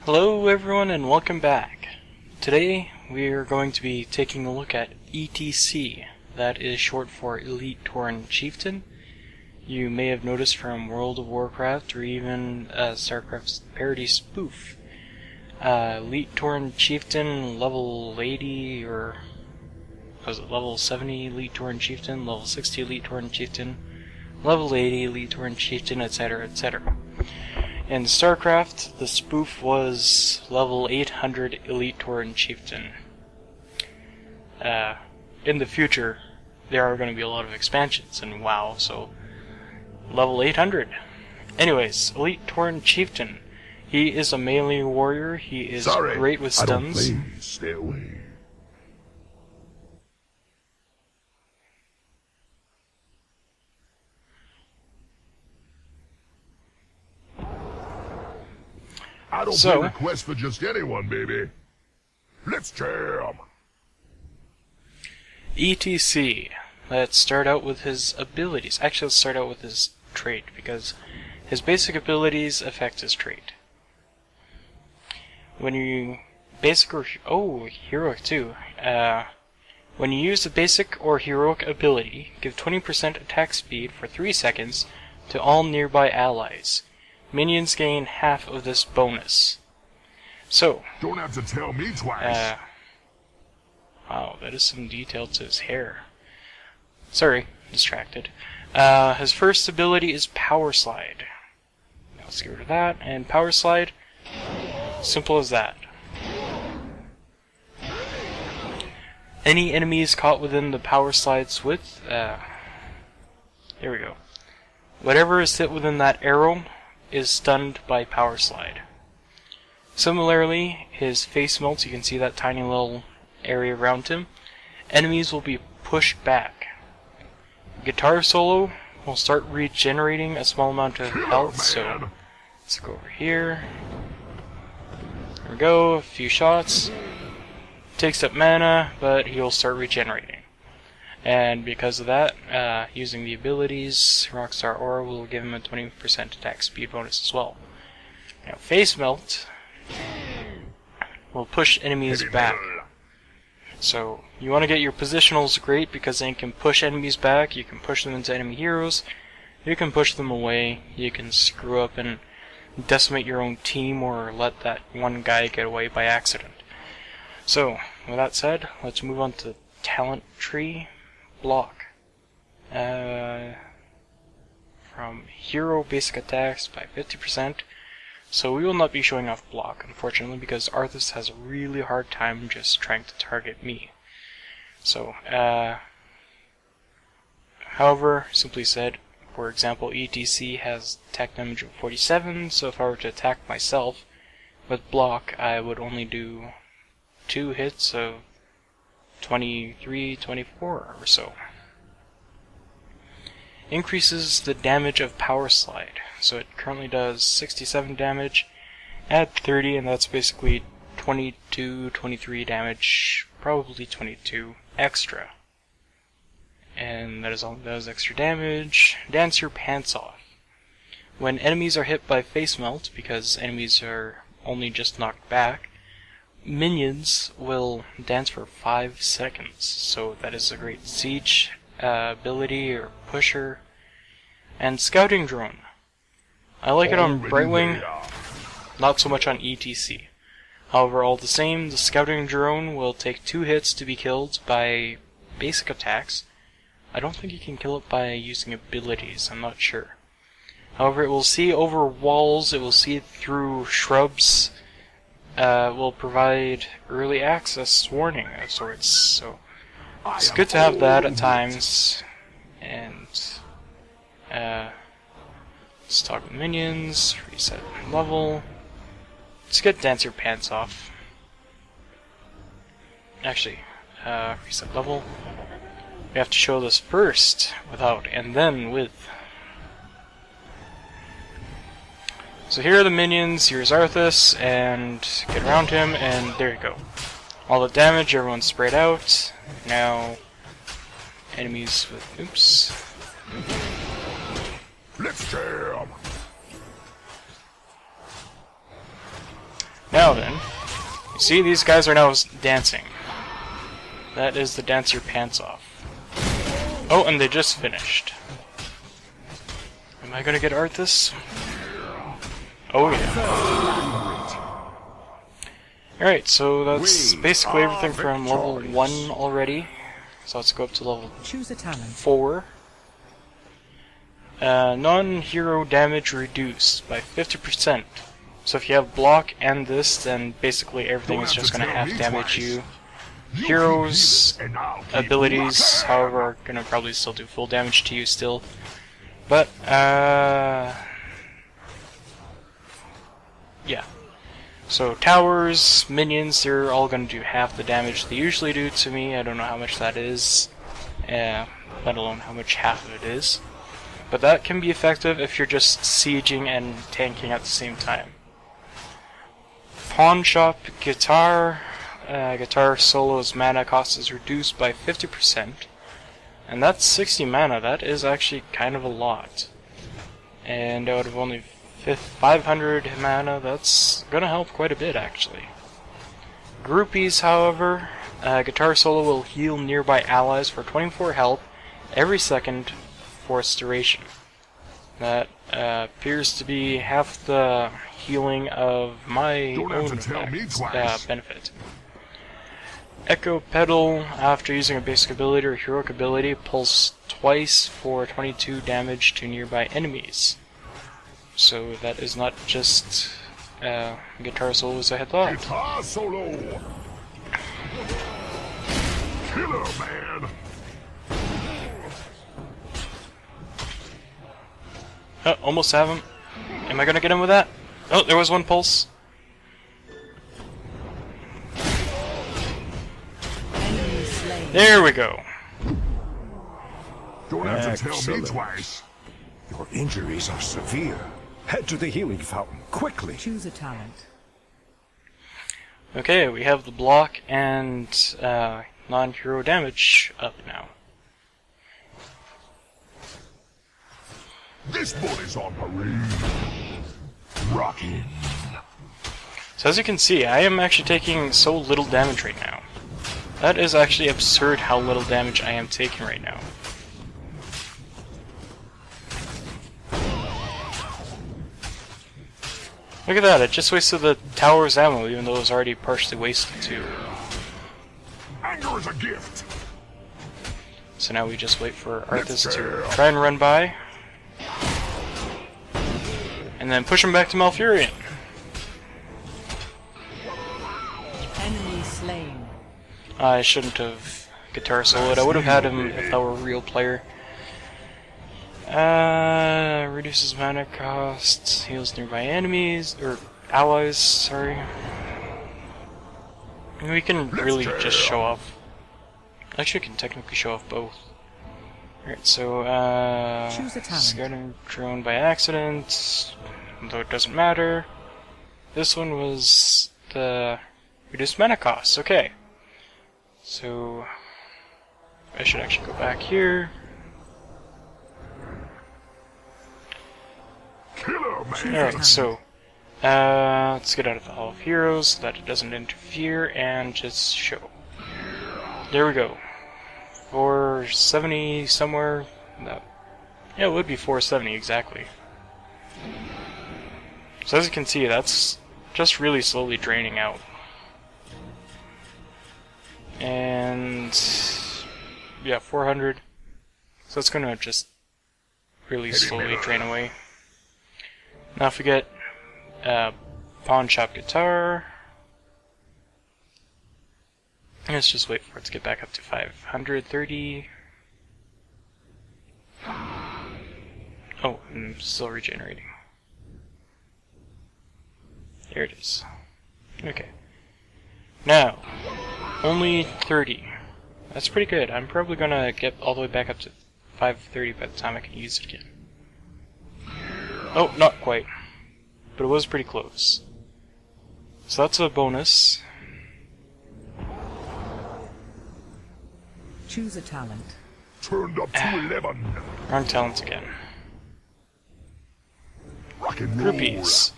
Hello everyone and welcome back. Today we are going to be taking a look at ETC, that is short for Elite Tauren Chieftain. You may have noticed from World of Warcraft or even StarCraft's parody spoof. Elite Tauren Chieftain, level 80 or was it level 70 Elite Tauren Chieftain, level 60 Elite Tauren Chieftain, level 80 Elite Tauren Chieftain, etc, etc. In StarCraft, the spoof was level 800 Elite Tauren Chieftain. In the future, there are going to be a lot of expansions in WoW, so level 800. Anyways, Elite Tauren Chieftain. He is a melee warrior. He is great with stuns. I don't play. Stay away. I don't play requests for just anyone, baby. Let's jam. ETC. Let's start out with his abilities. Actually, let's start out with his trait, because his basic abilities affect his trait. When you basic or heroic too. When you use the basic or heroic ability, give 20% attack speed for 3 seconds to all nearby allies. Minions gain half of this bonus. So, don't have to tell me twice. Wow, that is some detail to his hair. Sorry, distracted. His first ability is Power Slide. Now let's get rid of that, and Power Slide, simple as that. Any enemies caught within the Power Slide's width, there we go. Whatever is hit within that arrow is stunned by Power Slide. Similarly, his face melt, you can see that tiny little area around him. Enemies will be pushed back. Guitar solo will start regenerating a small amount of health, so let's go over here. There we go, a few shots. Takes up mana, but he'll start regenerating. And because of that, using the abilities, Rockstar Aura will give him a 20% attack speed bonus as well. Now, Face Melt will push enemies back. So, you want to get your positionals great, because then you can push enemies back, you can push them into enemy heroes, you can push them away, you can screw up and decimate your own team, or let that one guy get away by accident. So, with that said, let's move on to the talent tree. Block. From hero basic attacks by 50%. So we will not be showing off block, unfortunately, because Arthas has a really hard time just trying to target me. So, however, simply said, for example, ETC has attack damage of 47, so if I were to attack myself with block, I would only do 2 hits of 23, 24 or so. Increases the damage of Power Slide. So it currently does 67 damage. Add 30 and that's basically 22, 23 damage, probably 22 extra. And that is all it does, extra damage. Dance your pants off. When enemies are hit by Face Melt, because enemies are only just knocked back, minions will dance for 5 seconds, so that is a great siege ability or pusher. And Scouting Drone. I like it on Brightwing, not so much on ETC. However, all the same, the Scouting Drone will take 2 hits to be killed by basic attacks. I don't think you can kill it by using abilities, I'm not sure. However, it will see over walls, it will see through shrubs, will provide early access warning of sorts, so it's good to have that at times. And let's talk with minions, reset level. Let's get Dance Your Pants Off. Actually, reset level. We have to show this first without, and then with. So here are the minions, here's Arthas, and get around him, and there you go. All the damage, everyone's sprayed out. Now, enemies with, oops. Let's jam. now then, you see these guys are now dancing. That is the dance your pants off. Oh, and they just finished. Am I gonna get Arthas? Oh yeah. Alright, so that's basically everything from level 1 already. So let's go up to level 4. Non-hero damage reduced by 50%. So if you have block and this, then basically everything is just going to half damage you. Heroes' abilities, however, are going to probably still do full damage to you still. But, yeah. So towers, minions, they're all going to do half the damage they usually do to me. I don't know how much that is, let alone how much half of it is. But that can be effective if you're just sieging and tanking at the same time. Pawn shop guitar. Guitar solo's mana cost is reduced by 50%. And that's 60 mana. That is actually kind of a lot. And out of only 500 mana, that's gonna help quite a bit actually. Groupies, however, guitar solo will heal nearby allies for 24 health every second for its duration. That appears to be half the healing of my own benefit. Echo Pedal, after using a basic ability or heroic ability, pulls twice for 22 damage to nearby enemies. So that is not just guitar solo as I had thought. Guitar solo! Killer, man! Oh, almost have him. Am I gonna get him with that? Oh, there was one pulse. There we go. Don't have to tell me twice. Your injuries are severe. Head to the healing fountain, quickly. Choose a talent. Okay, we have the block and non-hero damage up now. This body's on parade. Rockin'. So as you can see, I am actually taking so little damage right now. That is actually absurd how little damage I am taking right now. Look at that, it just wasted the tower's ammo even though it was already partially wasted too. Anger is a gift. So now we just wait for Arthas to try and run by. And then push him back to Malfurion. Enemy slain. I shouldn't have guitar soloed. I would have had him if I were a real player. Reduces mana costs, heals nearby enemies, or allies, sorry. We can really just show off. Actually, I can technically show off both. Alright, so, scouting drone by accident, though it doesn't matter. This one was the reduced mana costs, okay. So, I should actually go back here. Alright, so, let's get out of the Hall of Heroes so that it doesn't interfere, and just show. There we go. 470 somewhere. No. Yeah, it would be 470 exactly. So as you can see, that's just really slowly draining out. And yeah, 400. So it's gonna just really slowly drain away. Now if we get pawn shop guitar, let's just wait for it to get back up to 530. Oh, I'm still regenerating. There it is. Okay. Now, only 30. That's pretty good. I'm probably gonna get all the way back up to 530 by the time I can use it again. Oh, not quite. But it was pretty close. So that's a bonus. Choose a talent. Turned up to 11. Wrong talents again. Rock and roll. Groupies.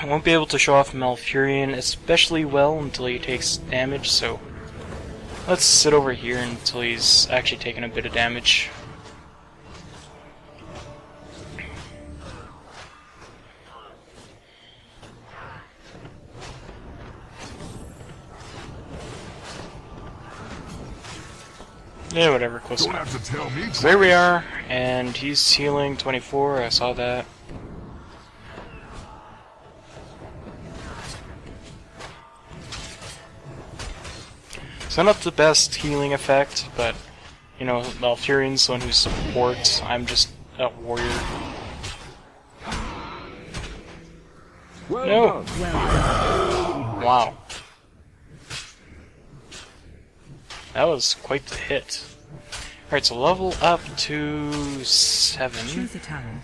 I won't be able to show off Malfurion especially well until he takes damage, so let's sit over here until he's actually taken a bit of damage. Yeah, whatever, close Don't enough. have to tell me twice. There we are, and he's healing 24, I saw that. So not the best healing effect, but, you know, Malfurion's the one who supports. I'm just a warrior. Well No! done. Wow. That was quite the hit. Alright, so level up to 7. Choose a talent.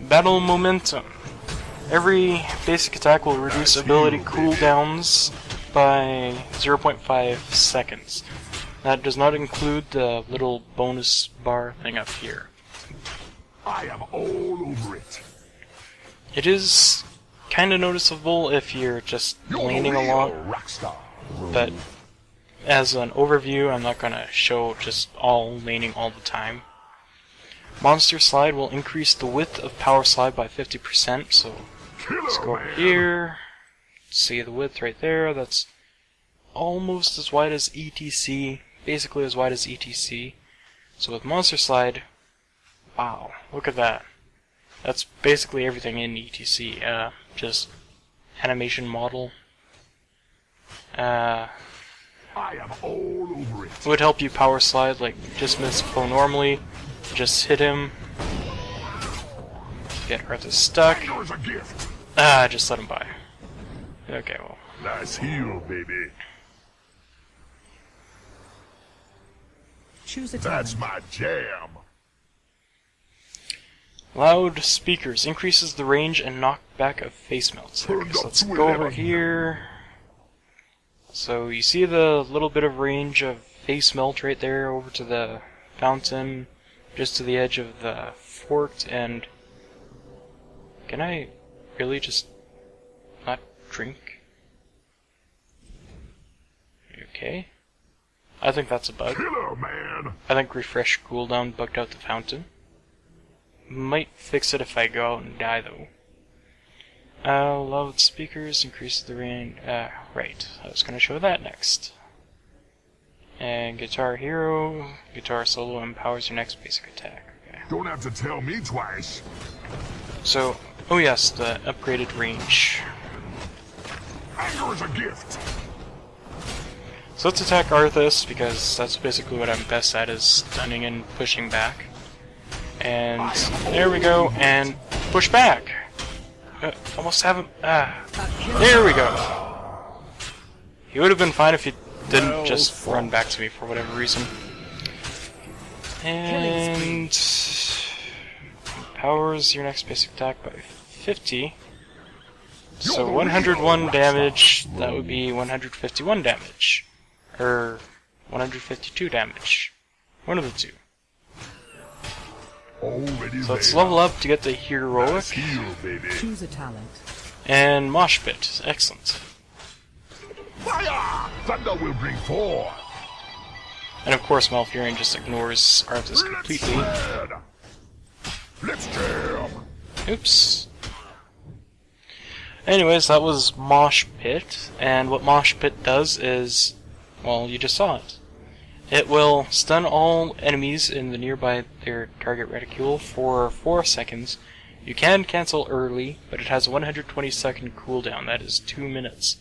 Battle momentum. Every basic attack will reduce ability cooldowns by 0.5 seconds. That does not include the little bonus bar thing up here. I am all over it. It is kind of noticeable if you're just You're leaning a real along, rock star. but as an overview, I'm not going to show just all laning all the time. Monster Slide will increase the width of Power Slide by 50%, so let's go over here. See the width right there, that's almost as wide as ETC, basically as wide as ETC. So with Monster Slide, wow, look at that. That's basically everything in ETC, just animation model. I am all over it. It would help you power slide, like just miss flow normally, just hit him, get Arthas stuck. Anger is a gift. Just let him by. Okay, well. Nice heal, baby. Choose a That's talent. my jam. Loud speakers increases the range and knockback of face melts. Okay, so let's go over here. So you see the little bit of range of face melt right there over to the fountain, just to the edge of the fort, and can I really just not drink? Okay. I think that's a bug. Killer, man. I think refresh cooldown bugged out the fountain. Might fix it if I go out and die though. Loud speakers increase the range. Right. I was gonna show that next. And Guitar Hero, Guitar Solo empowers your next basic attack. Okay. Don't have to tell me twice. So, oh yes, the upgraded range. Anger is a gift. So let's attack Arthas, because that's basically what I'm best at, is stunning and pushing back. And there we go, and push back! Almost have him. There we go! He would have been fine if he didn't just run back to me for whatever reason. And powers your next basic attack by 50. So 101 damage, that would be 151 damage. Or 152 damage. One of the two. Already So let's there. level up to get the heroic. Nice heal, baby. Choose a talent. And Mosh Pit. Excellent. Fire! Thunder will bring forth. And of course Malfurion just ignores Arthas completely. Let's jam. Oops. Anyways, that was Mosh Pit, and what Mosh Pit does is, well, you just saw it. It will stun all enemies in the nearby their target reticule for 4 seconds. You can cancel early, but it has a 120-second cooldown. That is 2 minutes.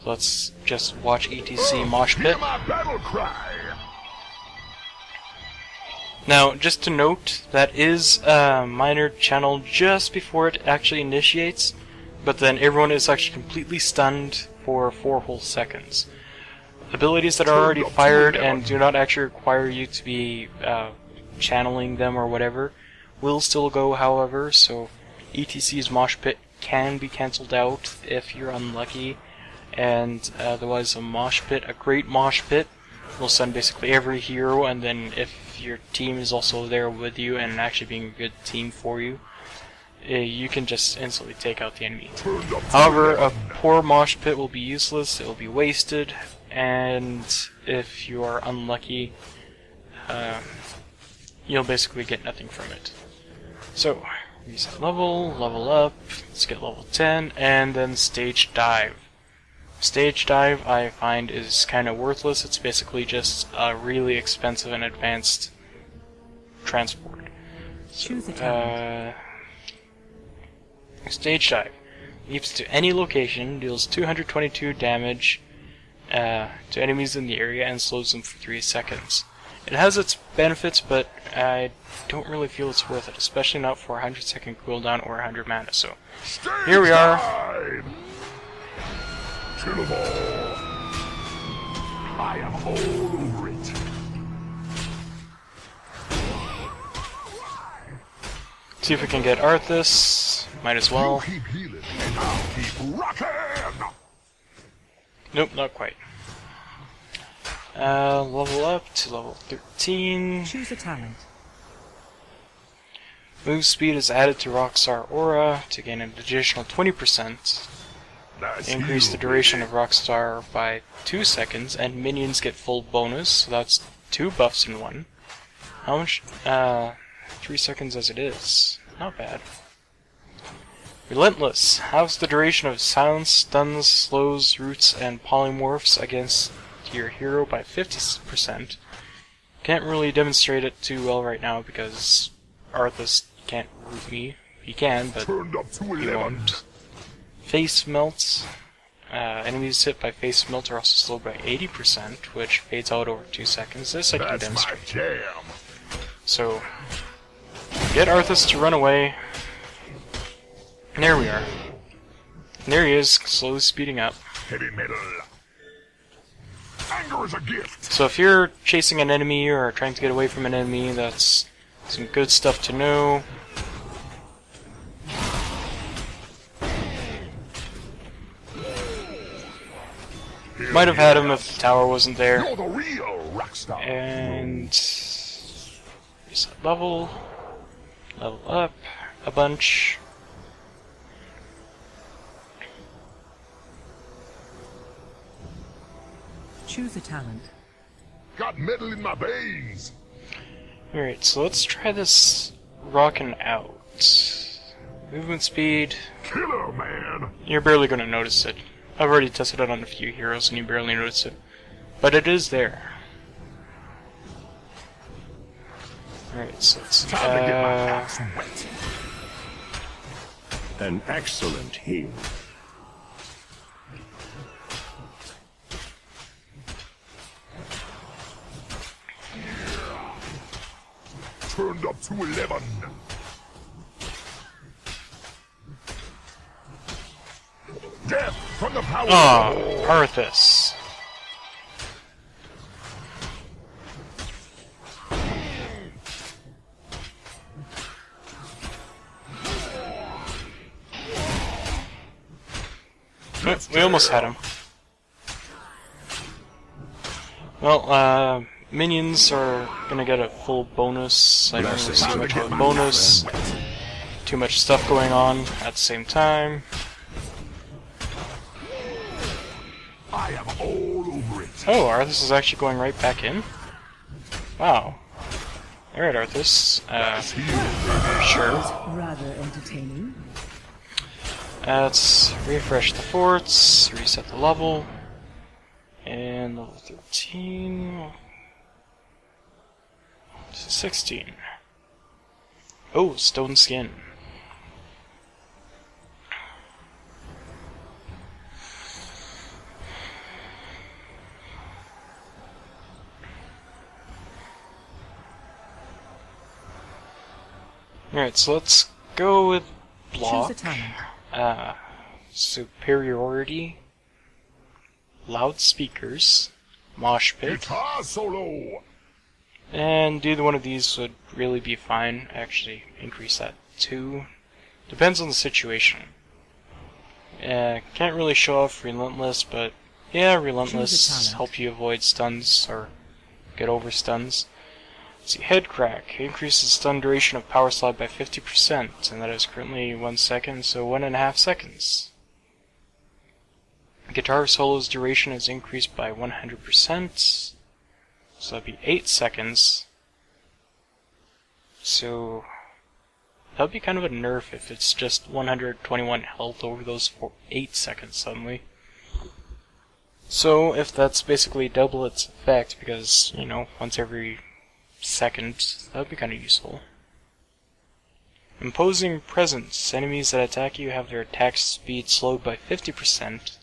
So let's just watch ETC Mosh Pit. Hear my battle cry. Now, just to note, that is a minor channel just before it actually initiates, but then everyone is actually completely stunned for 4 whole seconds. Abilities that are already fired and do not actually require you to be channeling them or whatever will still go, however, so ETC's Mosh Pit can be cancelled out if you're unlucky, and otherwise a great Mosh Pit will stun basically every hero, and then if your team is also there with you and actually being a good team for you, you can just instantly take out the enemy. Turned up to However, 11. a poor mosh pit will be useless, it will be wasted, and if you are unlucky, you'll basically get nothing from it. So, reset level, level up, let's get level 10, and then stage dive. Stage dive, I find, is kind of worthless. It's basically just a really expensive and advanced transport. Choose a talent. Stage dive. Leaps to any location, deals 222 damage to enemies in the area, and slows them for 3 seconds. It has its benefits, but I don't really feel it's worth it, especially not for a 100-second cooldown or 100 mana. So, here we are. Kill 'em all. I am all over it. See if we can get Arthas. Might as well. You keep healing, and I'll keep rocking. Nope, not quite. Level up to level 13. Choose a talent. Move speed is added to Rockstar Aura to gain an additional 20%. Nice Increase the heal, duration baby. of Rockstar by 2 seconds, and minions get full bonus, so that's 2 buffs in one. How much? 3 seconds as it is. Not bad. Relentless. Halves the duration of silence, stuns, slows, roots, and polymorphs against your hero by 50%. Can't really demonstrate it too well right now because Arthas can't root me. He can, but Turned up to he 11. won't. Face melts. Enemies hit by face melt are also slowed by 80%, which fades out over 2 seconds. This I can That's my demonstrate. jam. So, get Arthas to run away. And there we are. And there he is, slowly speeding up. Heavy metal. Anger is a gift. So if you're chasing an enemy or trying to get away from an enemy, that's some good stuff to know. Might have had him if the tower wasn't there. You're the real rockstar. And reset level up a bunch. Choose a talent. Got metal in my veins. Alright, so let's try this rockin' out. Movement speed, Killer, man. you're barely gonna notice it. I've already tested it on a few heroes and you barely notice it. But it is there. Alright, so let's Time to get my axe wet. An excellent heal. Turned up to 11. Death from the power Ah, of the Lord. Arthas. We almost had him. Well, minions are gonna get a full bonus. I don't really see much of a bonus. Too much stuff going on at the same time. I am all over it. Oh, Arthas is actually going right back in? Wow. Alright, Arthas. Nice heal. Sure. Rather entertaining. Let's refresh the forts, reset the level, and level 13 to 16. Oh, stone skin. Alright, so let's go with block. Choose a talent. Superiority, loudspeakers, mosh pit, Guitar solo. and either one of these would really be fine. Actually, increase that too. Depends on the situation. Can't really show off Relentless, but yeah, Choose Relentless a talent. help you avoid stuns or get over stuns. Let's see, Head Crack increases stun duration of Power Slide by 50%, and that is currently 1 second, so 1.5 seconds. Guitar Solo's duration is increased by 100%, so that'd be 8 seconds. So that'd be kind of a nerf if it's just 121 health over those 8 seconds suddenly. So if that's basically double its effect, because, you know, once every second, that would be kind of useful. Imposing Presence. Enemies that attack you have their attack speed slowed by 50%.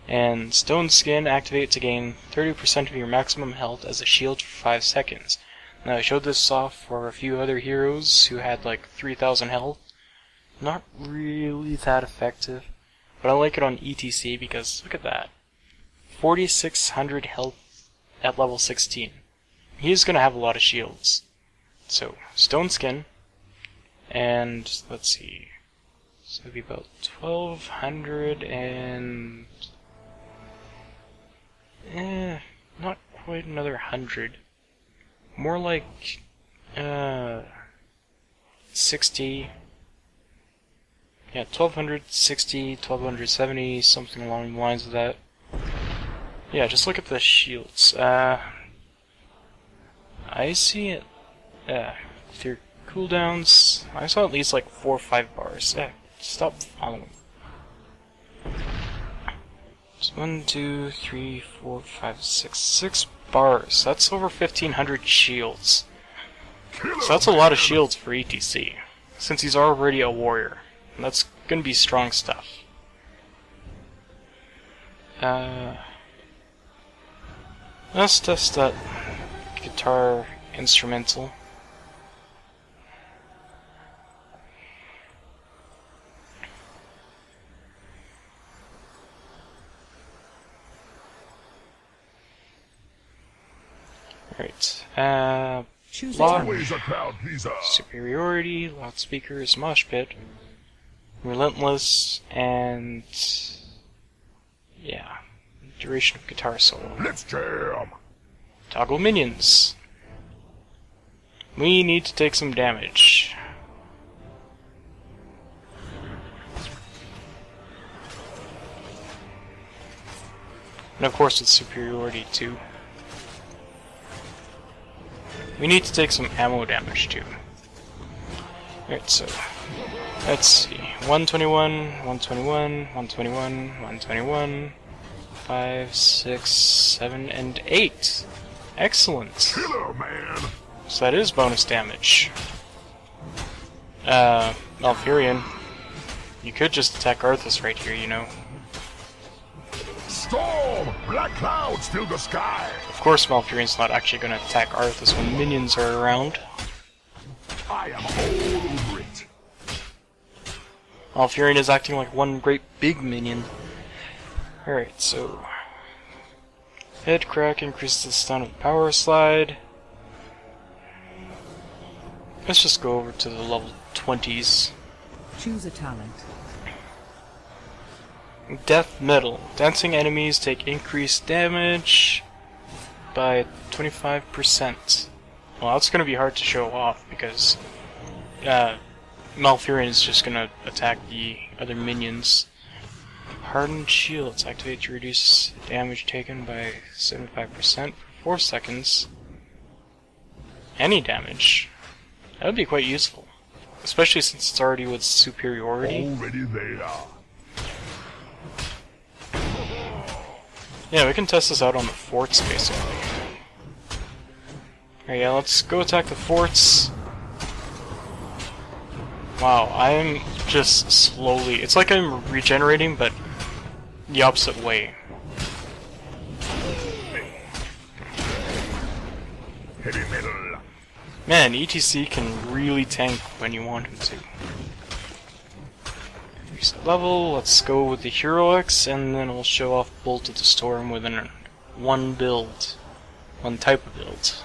And Stone Skin activate to gain 30% of your maximum health as a shield for 5 seconds. Now I showed this off for a few other heroes who had like 3,000 health. Not really that effective, but I like it on ETC because look at that. 4,600 health at level 16. He's going to have a lot of shields. So, Stone Skin, and let's see, so it'd be about 1,200 and... not quite another 100. More like, 60... yeah, 1,260, 1,270, something along the lines of that. Yeah, just look at the shields. I see it. Their cooldowns. I saw at least like 4 or 5 bars. Stop following. So 1, 2, 3, 4, 5, 6. 6 bars. That's over 1,500 shields. So that's a lot of shields for ETC, since he's already a warrior. And that's gonna be strong stuff. Let's test that guitar instrumental. Alright, Always a crowd pleaser. Superiority, Loudspeakers, Mosh Pit, Relentless, and... yeah, duration of guitar solo. Let's jam. Toggle minions. We need to take some damage. And of course with superiority too. We need to take some ammo damage too. Alright, so let's see. 121, 121, 121, 121, 5, 6, 7, and 8. Excellent. Killer, man. So that is bonus damage. Malfurion. You could just attack Arthas right here, you know. Storm! Black clouds fill the sky! Of course Malfurion's not actually going to attack Arthas when minions are around. I am all over it. Malfurion is acting like one great big minion. Alright, so... Head Crack increases the stun of Power Slide. Let's just go over to the level 20s. Choose a talent. Death Metal. Dancing enemies take increased damage by 25%. Well, that's going to be hard to show off because Malfurion is just going to attack the other minions. Hardened Shields. Activate to reduce damage taken by 75% for 4 seconds. Any damage. That would be quite useful. Especially since it's already with superiority. Already there. Yeah, we can test this out on the forts, basically. Alright, yeah, let's go attack the forts. Wow, I'm just slowly... It's like I'm regenerating, but the opposite way. Heavy metal. Man, ETC can really tank when you want him to. Reset level, let's go with the Heroics, and then we'll show off Bolt of the Storm within one build. One type of build.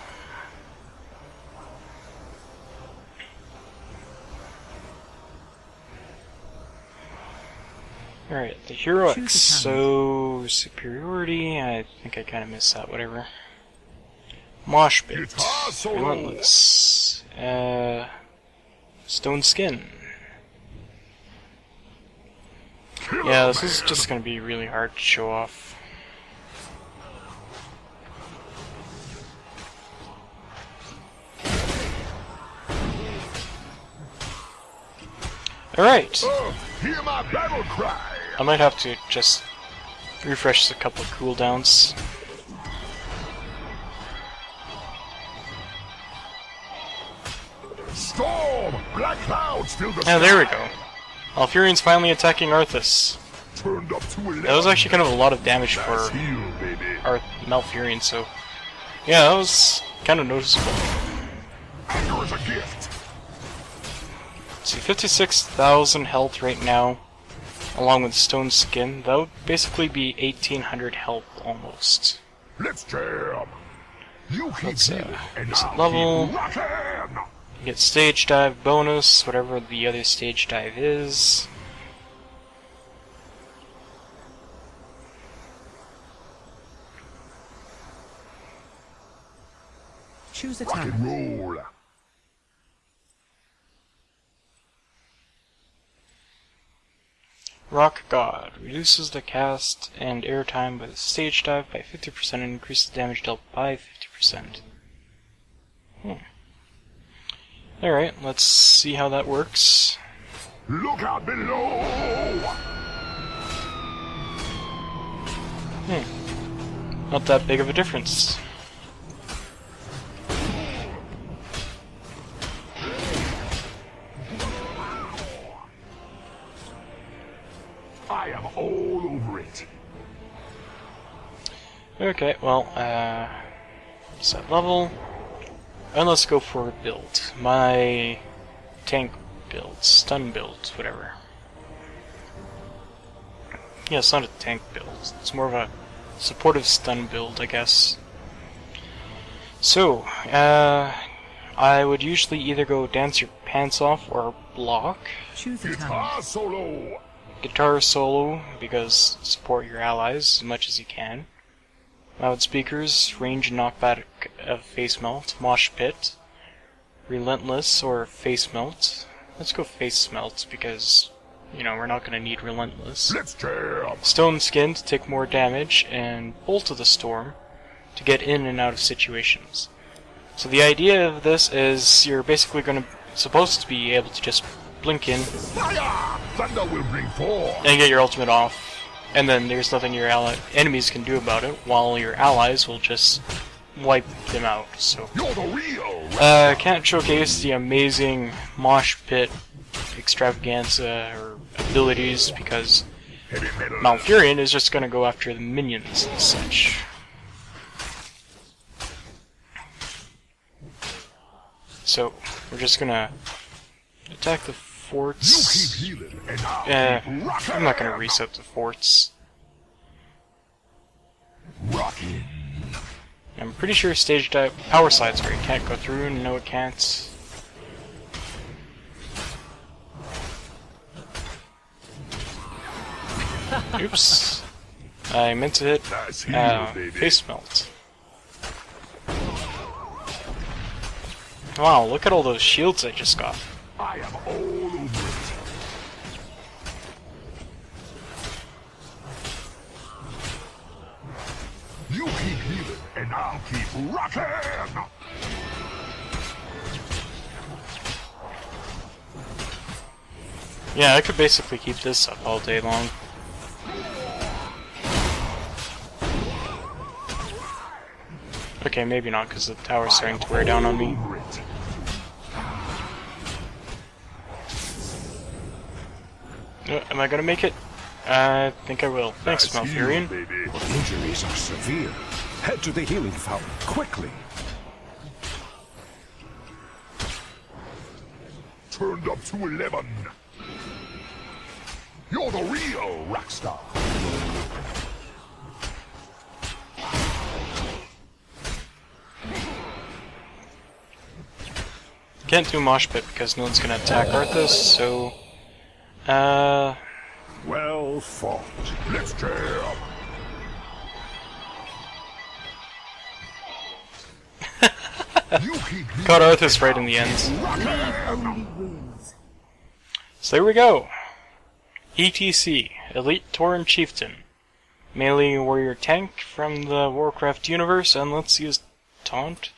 Alright, the Heroics. So, superiority, I think I kind of missed that, whatever. Mosh Pit. Guitar solo. Relentless. Stone Skin. Yeah, this is just gonna be really hard to show off. Alright. Hear my battle cry. I might have to just refresh a couple of cooldowns. Storm! Black clouds fill the Yeah, there we sky. go. Malfurion's finally attacking Arthas. Turned up to 11. That was actually kind of a lot of damage for Nice heal, baby. Malfurion, so... Yeah, that was kind of noticeable. Anger is a gift. See, 56,000 health right now, along with Stone Skin. That would basically be 1,800 health almost. Let's jam. You keep Let's healing, and reset I'll level. keep rocking. You get Stage Dive bonus, whatever the other Stage Dive is. Choose a Rock and talent. roll. Rock God reduces the cast and airtime by the Stage Dive by 50% and increases damage dealt by 50%. Alright, let's see how that works. Look out below. Not that big of a difference. I am all over it. Okay, well, set level. And let's go for a build. My tank build, stun build, whatever. Yeah, it's not a tank build. It's more of a supportive stun build, I guess. So, I would usually either go dance your pants off or block. Choose a talent. Guitar solo. Guitar solo, because support your allies as much as you can. Loudspeakers, range and knockback of Face Melt, Mosh Pit, Relentless or Face Melt. Let's go Face Melt because, you know, we're not going to need Relentless. Let's jam. Stone Skin to take more damage, and Bolt of the Storm to get in and out of situations. So the idea of this is you're basically supposed to be able to just blink in Fire! Thunder will bring forth. and get your ultimate off. And then there's nothing your enemies can do about it, while your allies will just wipe them out. So, You're the real. can't showcase the amazing Mosh Pit extravaganza or abilities because Heavy metal. Malfurion is just gonna go after the minions and such. So, we're just gonna attack the forts. You keep healing, and I'll keep rocking. I'm not gonna reset the forts. Rocking. I'm pretty sure stage dive power slides where it can't go through, and no it can't. Oops. I meant to hit Nice heal, baby. face melt. Wow, look at all those shields I just got. I am all over it. You keep healing, and I'll keep rocking. Yeah, I could basically keep this up all day long. Okay, maybe not, because the tower's starting to wear down on me. Over it. Am I gonna make it? I think I will. Thanks, Nice heal, Malfurion. baby. Injuries are severe. Head to the healing fountain, quickly. Turned up to 11. You're the real rock star. Can't do Mosh Pit because no one's gonna attack Arthas, so... Well fought. Let's jam. You keep me Caught Arthas right in the end. Only ruins. So there we go. ETC, Elite Tauren Chieftain. Melee warrior tank from the Warcraft universe, and let's use Taunt.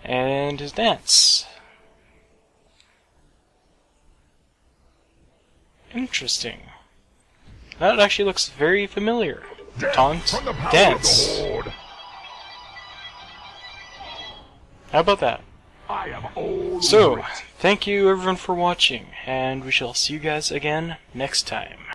And his dance. Interesting. That actually looks very familiar. Taunt, from the power dance. of the Horde. How about that? I am old. So, thank you everyone for watching, and we shall see you guys again next time.